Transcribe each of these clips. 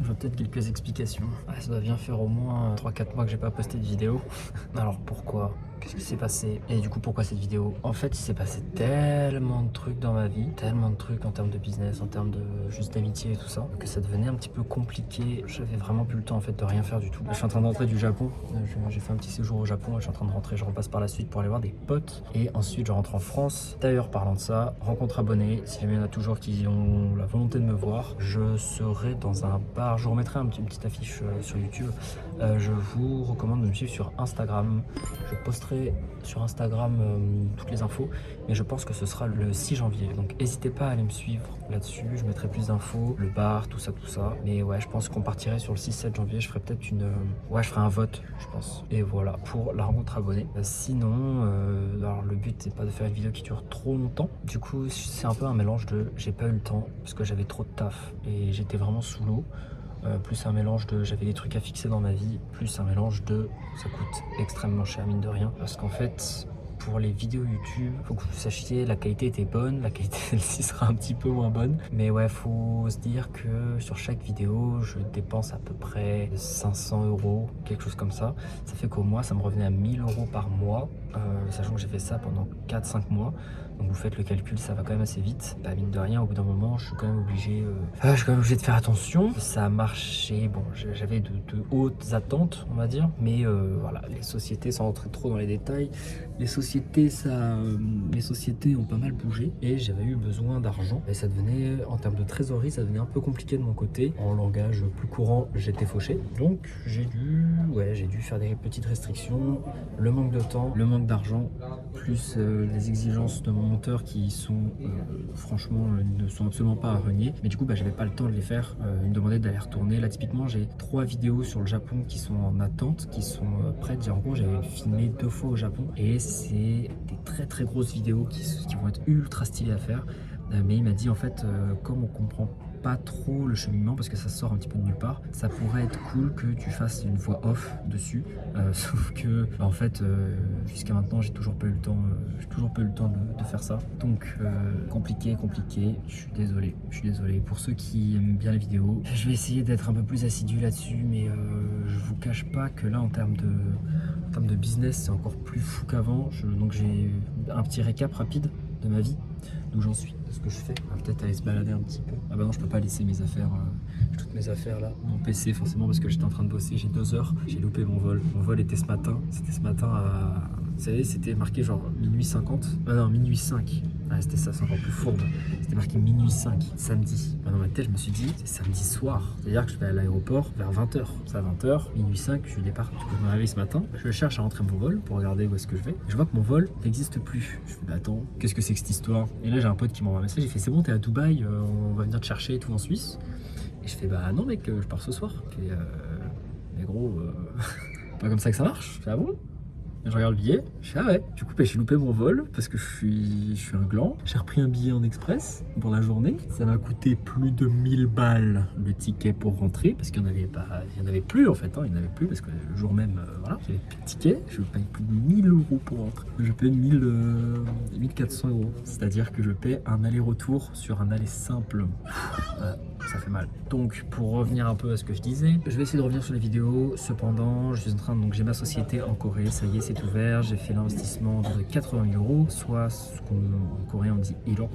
J'aurais peut-être quelques explications. Ça doit bien faire au moins 3-4 mois que j'ai pas posté de vidéo. Alors pourquoi? Qu'est-ce qui s'est passé? Et du coup, pourquoi cette vidéo? En fait, il s'est passé tellement de trucs dans ma vie, tellement de trucs en termes de business, en termes de juste d'amitié et tout ça, que ça devenait un petit peu compliqué. J'avais vraiment plus le temps en fait de rien faire du tout. Je suis en train de rentrer du Japon. J'ai fait un petit séjour au Japon et je suis en train de rentrer. Je repasse par la suite pour aller voir des potes. Et ensuite, je rentre en France. D'ailleurs, parlant de ça, rencontre abonnée. Si jamais il y en a toujours qui ont la volonté de me voir, je serai dans un bar. Je vous remettrai une petite affiche sur YouTube. Je vous recommande de me suivre sur Instagram. Je posterai sur Instagram toutes les infos, mais je pense que ce sera le 6 janvier, donc n'hésitez pas à aller me suivre là-dessus, je mettrai plus d'infos, le bar, tout ça, mais ouais, je pense qu'on partirait sur le 6-7 janvier, je ferai peut-être je ferai un vote, je pense, et voilà, pour la rencontre abonnée. Sinon, alors le but c'est pas de faire une vidéo qui dure trop longtemps, du coup c'est un peu un mélange de j'ai pas eu le temps, parce que j'avais trop de taf, et j'étais vraiment sous l'eau, plus un mélange de j'avais des trucs à fixer dans ma vie, plus un mélange de ça coûte extrêmement cher mine de rien, parce qu'en fait pour les vidéos YouTube, faut que vous sachiez la qualité était bonne, la qualité celle-ci sera un petit peu moins bonne, mais ouais, faut se dire que sur chaque vidéo je dépense à peu près 500 €, quelque chose comme ça. Ça fait qu'au mois ça me revenait à 1000 € par mois, sachant que j'ai fait ça pendant 4-5 mois. Donc vous faites le calcul, ça va quand même assez vite. Bah, mine de rien, au bout d'un moment, je suis quand même obligé de faire attention. Ça a marché, bon, j'avais de hautes attentes, on va dire. Mais voilà, les sociétés, sans rentrer trop dans les détails, les sociétés ont pas mal bougé. Et j'avais eu besoin d'argent. Et ça devenait, en termes de trésorerie, ça devenait un peu compliqué de mon côté. En langage plus courant, j'étais fauché. Donc j'ai dû faire des petites restrictions. Le manque de temps, le manque d'argent, plus les exigences de mon monteur qui sont franchement ne sont absolument pas à renier, mais du coup j'avais pas le temps de les faire. Ils me demandaient d'aller retourner. Là typiquement j'ai 3 vidéos sur le Japon qui sont en attente, qui sont prêtes. En gros j'avais filmé 2 fois au Japon et c'est des très grosses vidéos qui vont être ultra stylées à faire, mais il m'a dit en fait comme on comprend pas trop le cheminement parce que ça sort un petit peu de nulle part, ça pourrait être cool que tu fasses une voix off dessus, sauf que en fait jusqu'à maintenant j'ai toujours pas eu le temps de faire ça, donc compliqué, je suis désolé pour ceux qui aiment bien les vidéos. Je vais essayer d'être un peu plus assidu là-dessus, mais je vous cache pas que là en termes de business c'est encore plus fou qu'avant. Donc j'ai un petit récap rapide de ma vie, d'où j'en suis, de ce que je fais. On va peut-être aller se balader un petit peu. Ah bah non, je peux pas laisser mes affaires, toutes mes affaires là. Mon PC forcément parce que j'étais en train de bosser, j'ai 2 heures, j'ai loupé mon vol. Mon vol était ce matin, à... Vous savez, c'était marqué genre minuit 50. Ah non, minuit 5. Ah, c'était ça, c'est encore plus fourbe. C'était marqué minuit 5, samedi. Dans ma tête, je me suis dit, c'est samedi soir. C'est-à-dire que je vais à l'aéroport vers 20h. C'est à 20h, minuit 5, je départ. Du coup, je me réveille ce matin. Je cherche à rentrer mon vol pour regarder où est-ce que je vais. Et je vois que mon vol n'existe plus. Je fais, bah attends, qu'est-ce que c'est que cette histoire? Et là, j'ai un pote qui m'envoie un message. Il fait, c'est bon, t'es à Dubaï, on va venir te chercher et tout en Suisse. Et je fais, bah non, mec, je pars ce soir. Et, mais gros, pas comme ça que ça marche. Je fais, ah bon? Et je regarde le billet, je fais ah ouais. Du coup j'ai loupé mon vol parce que je suis un gland. J'ai repris un billet en express pour la journée. Ça m'a coûté plus de 1000 balles le ticket pour rentrer parce qu'il n'y en avait plus en fait. Il n'y en avait plus parce que le jour même, voilà, j'avais plus de ticket. Je paye plus de 1000 € pour rentrer. Je paye 1400 €. C'est-à-dire que je paie un aller-retour sur un aller simple. Voilà. Ça fait mal. Donc pour revenir un peu à ce que je disais, je vais essayer de revenir sur les vidéos. Cependant, je suis en train donc j'ai ma société en Corée, ça y est, c'est ouvert. J'ai fait l'investissement de 80 000 €, soit ce qu'en Corée on dit 1억,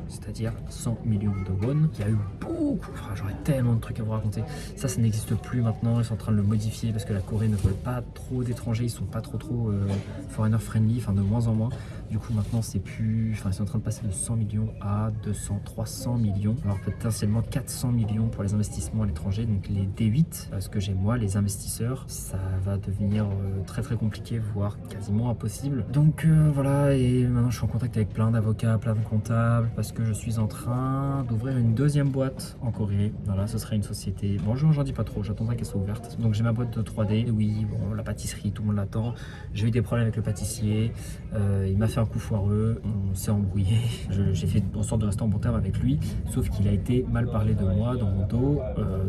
c'est-à-dire 100 millions de won. Il y a eu beaucoup, j'aurais tellement de trucs à vous raconter. Ça n'existe plus maintenant. Ils sont en train de le modifier parce que la Corée ne veut pas trop d'étrangers. Ils sont pas trop foreigner friendly, de moins en moins. Du coup maintenant c'est plus, ils sont en train de passer de 100 millions à 200, 300 millions. Alors potentiellement 400 millions pour les investissements à l'étranger, donc les D8, parce que j'ai moi les investisseurs, ça va devenir très compliqué, voire quasiment impossible. Donc voilà, et maintenant je suis en contact avec plein d'avocats, plein de comptables, parce que je suis en train d'ouvrir une deuxième boîte en Corée. Voilà, ce serait une société, bon j'en dis pas trop, j'attendrai qu'elle soit ouverte. Donc j'ai ma boîte de 3D, et oui, bon la pâtisserie, tout le monde l'attend. J'ai eu des problèmes avec le pâtissier, il m'a fait un coup foireux, on s'est embrouillé, j'ai fait en sorte de rester en bon terme avec lui, sauf qu'il a été mal parlé de moi dans mon dos,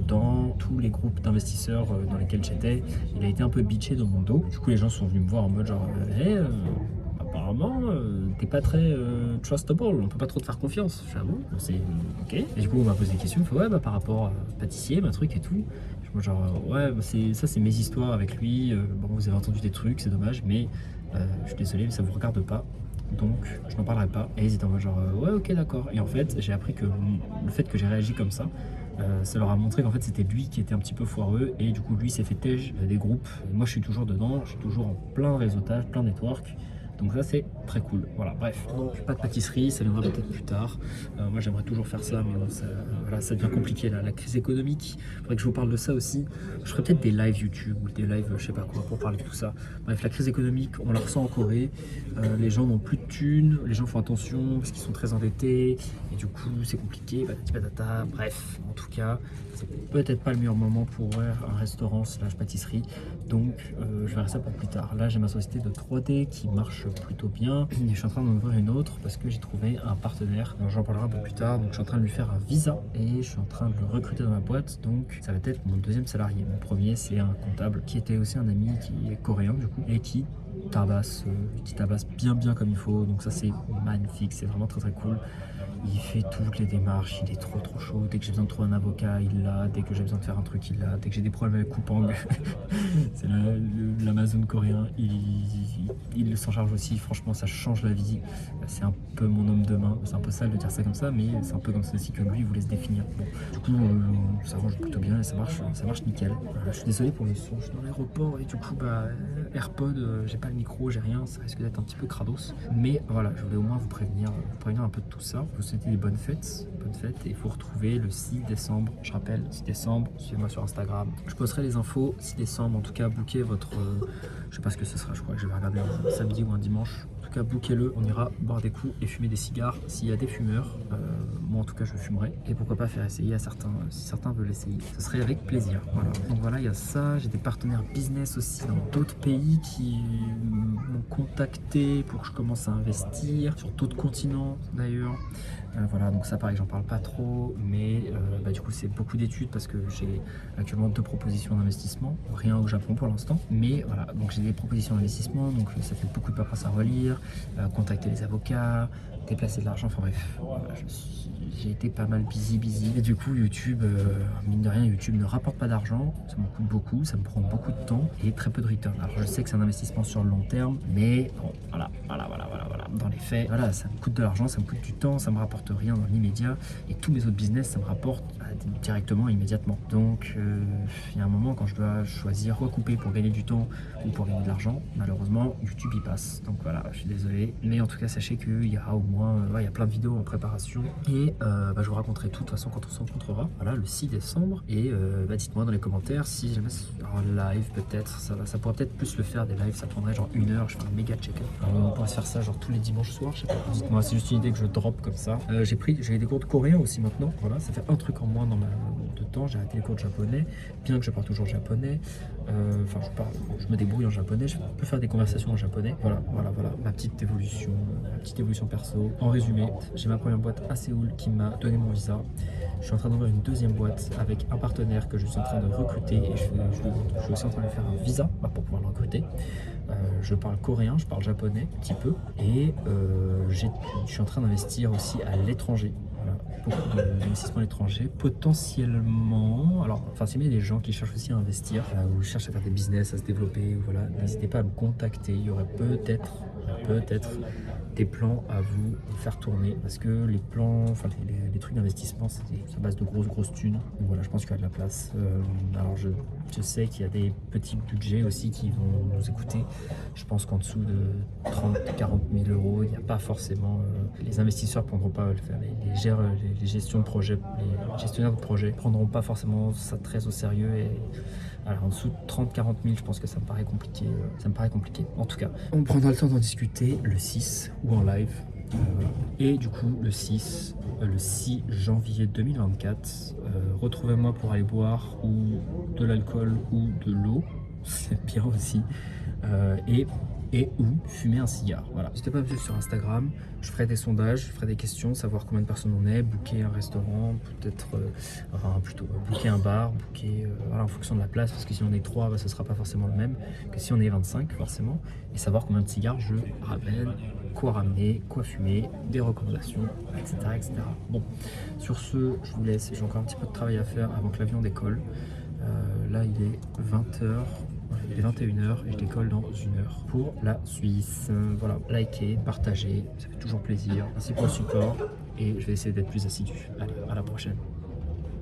dans tous les groupes d'investisseurs dans lesquels j'étais. Il a été un peu bitché dans mon dos. Du coup les gens sont venus me voir en mode genre hey, apparemment, t'es pas très trustable, on peut pas trop te faire confiance. Je fais, ah bon, c'est ok. Et du coup, on m'a posé des questions, il fait, ouais, bah par rapport à pâtissier, ma truc et tout. Moi, genre, ouais, bah, c'est mes histoires avec lui. Bon, vous avez entendu des trucs, c'est dommage, mais je suis désolé, mais ça vous regarde pas. Donc, je n'en parlerai pas. Et ils étaient en mode genre, ouais, ok, d'accord. Et en fait, j'ai appris que le fait que j'ai réagi comme ça leur a montré qu'en fait c'était lui qui était un petit peu foireux et du coup lui s'est fait tège des groupes. Et moi je suis toujours dedans, je suis toujours en plein réseautage, plein network. Donc ça c'est très cool. Voilà, bref. Donc pas de pâtisserie, ça viendra peut-être plus tard. Moi j'aimerais toujours faire ça, mais bon, voilà, ça devient compliqué là. La crise économique, il faudrait que je vous parle de ça aussi. Je ferai peut-être des lives YouTube ou des lives je sais pas quoi pour parler de tout ça. Bref, la crise économique, on la ressent en Corée. Les gens n'ont plus de thunes, les gens font attention parce qu'ils sont très endettés. Et du coup c'est compliqué, patati patata. Bref, en tout cas, c'est peut-être pas le meilleur moment pour ouvrir un restaurant slash pâtisserie. Donc je verrai ça pour plus tard. Là j'ai ma société de 3D qui marche plutôt bien et je suis en train d'en ouvrir une autre parce que j'ai trouvé un partenaire. J'en parlerai un peu plus tard. Donc je suis en train de lui faire un visa et je suis en train de le recruter dans ma boîte. Donc ça va être mon deuxième salarié. Mon premier c'est un comptable qui était aussi un ami qui est coréen du coup et qui tabasse bien comme il faut. Donc ça c'est magnifique, c'est vraiment très cool. Il fait toutes les démarches, il est trop chaud. Dès que j'ai besoin de trouver un avocat, il l'a. Dès que j'ai besoin de faire un truc, il l'a. Dès que j'ai des problèmes avec Coupang, c'est l'Amazon coréen, il s'en charge aussi. Franchement, ça change la vie. C'est un peu mon homme de main. C'est un peu sale de dire ça comme ça, mais c'est un peu comme ça aussi que lui voulait se définir. Bon, du coup, ça range plutôt bien et ça marche nickel. Je suis désolé pour le son, je suis dans l'aéroport et du coup, AirPod, j'ai pas le micro, j'ai rien. Ça risque d'être un petit peu crados. Mais voilà, je voulais au moins vous prévenir un peu de tout ça. Vous souhaiter des bonnes fêtes et il faut retrouver le 6 décembre. Je rappelle, 6 décembre, suivez-moi sur Instagram. Je posterai les infos 6 décembre. En tout cas, bookez votre. Je sais pas ce que ce sera, je crois que je vais regarder un samedi ou un dimanche. En tout cas, bookez-le. On ira boire des coups et fumer des cigares. S'il y a des fumeurs, moi en tout cas, je fumerai. Et pourquoi pas faire essayer à certains, si certains veulent essayer. Ce serait avec plaisir. Voilà. Donc voilà, il y a ça. J'ai des partenaires business aussi dans d'autres pays qui m'ont contacté pour que je commence à investir sur d'autres continents d'ailleurs. Voilà, donc ça pareil, j'en parle pas trop, mais du coup c'est beaucoup d'études parce que j'ai actuellement 2 propositions d'investissement, rien au Japon pour l'instant, mais voilà, donc j'ai des propositions d'investissement, donc ça fait beaucoup de paperasse à relire, contacter les avocats, déplacer de l'argent, enfin bref, voilà, j'ai été pas mal busy, et du coup YouTube, mine de rien, YouTube ne rapporte pas d'argent, ça me coûte beaucoup, ça me prend beaucoup de temps et très peu de return. Alors je sais que c'est un investissement sur le long terme, mais bon, voilà, dans les faits, voilà, ça me coûte de l'argent, ça me coûte du temps, ça me rapporte rien dans l'immédiat et tous mes autres business ça me rapporte directement, immédiatement. Donc il y a un moment quand je dois choisir quoi couper pour gagner du temps ou pour gagner de l'argent, malheureusement YouTube y passe. Donc voilà, je suis désolé, mais en tout cas sachez qu'il y aura au moins, il y a plein de vidéos en préparation et je vous raconterai tout de toute façon quand on se rencontrera, voilà, le 6 décembre et dites-moi dans les commentaires si jamais un live peut-être, ça pourrait peut-être plus le faire des lives, ça prendrait genre 1 heure, je fais un méga check-up. On pourrait se faire ça genre tous les dimanches soirs, je sais pas, dites-moi, c'est juste une idée que je drop comme ça. J'ai des cours de coréen aussi maintenant, voilà, ça fait un truc en moins dans de temps, j'ai arrêté les cours de japonais, bien que je parle toujours japonais, je me débrouille en japonais, je peux faire des conversations en japonais, voilà, ma petite évolution perso. En résumé, j'ai ma première boîte à Séoul qui m'a donné mon visa, je suis en train d'ouvrir une deuxième boîte avec un partenaire que je suis en train de recruter et je suis aussi en train de faire un visa pour pouvoir le recruter. Je parle coréen, je parle japonais un petit peu et je suis en train d'investir aussi à l'étranger. Voilà, beaucoup d'investissements à l'étranger, potentiellement. Alors, s'il y a des gens qui cherchent aussi à investir ou cherchent à faire des business, à se développer, voilà, n'hésitez pas à me contacter. Il y aurait peut-être des plans à vous faire tourner parce que les plans, les trucs d'investissement, c'est à base de grosses thunes. Donc voilà, je pense qu'il y a de la place. Alors je sais qu'il y a des petits budgets aussi qui vont nous écouter. Je pense qu'en dessous de 30-40 000 euros, il n'y a pas forcément. Les investisseurs prendront pas le faire. Les gestions de projet, les gestionnaires de projet prendront pas forcément ça très au sérieux et. Alors en dessous de 30-40 000, je pense que ça me paraît compliqué. En tout cas, on prendra le temps d'en discuter le 6 ou en live. Et du coup, le 6 janvier 2024, retrouvez-moi pour aller boire ou de l'alcool ou de l'eau. C'est bien aussi. Et et ou fumer un cigare. Voilà. N'hésitez pas à me suivre sur Instagram, je ferai des sondages, je ferai des questions, savoir combien de personnes on est, booker un restaurant, peut-être, booker un bar, booker voilà, en fonction de la place, parce que si on est 3, bah, ce ne sera pas forcément le même que si on est 25 forcément, et savoir combien de cigares je ramène, quoi ramener, quoi fumer, des recommandations, etc. etc. Bon, sur ce, je vous laisse, j'ai encore un petit peu de travail à faire avant que l'avion décolle. Là, il est 20h. Il est 21h et je décolle dans 1 heure pour la Suisse. Voilà, likez, partagez, ça fait toujours plaisir. Merci pour le support et je vais essayer d'être plus assidu. Allez, à la prochaine.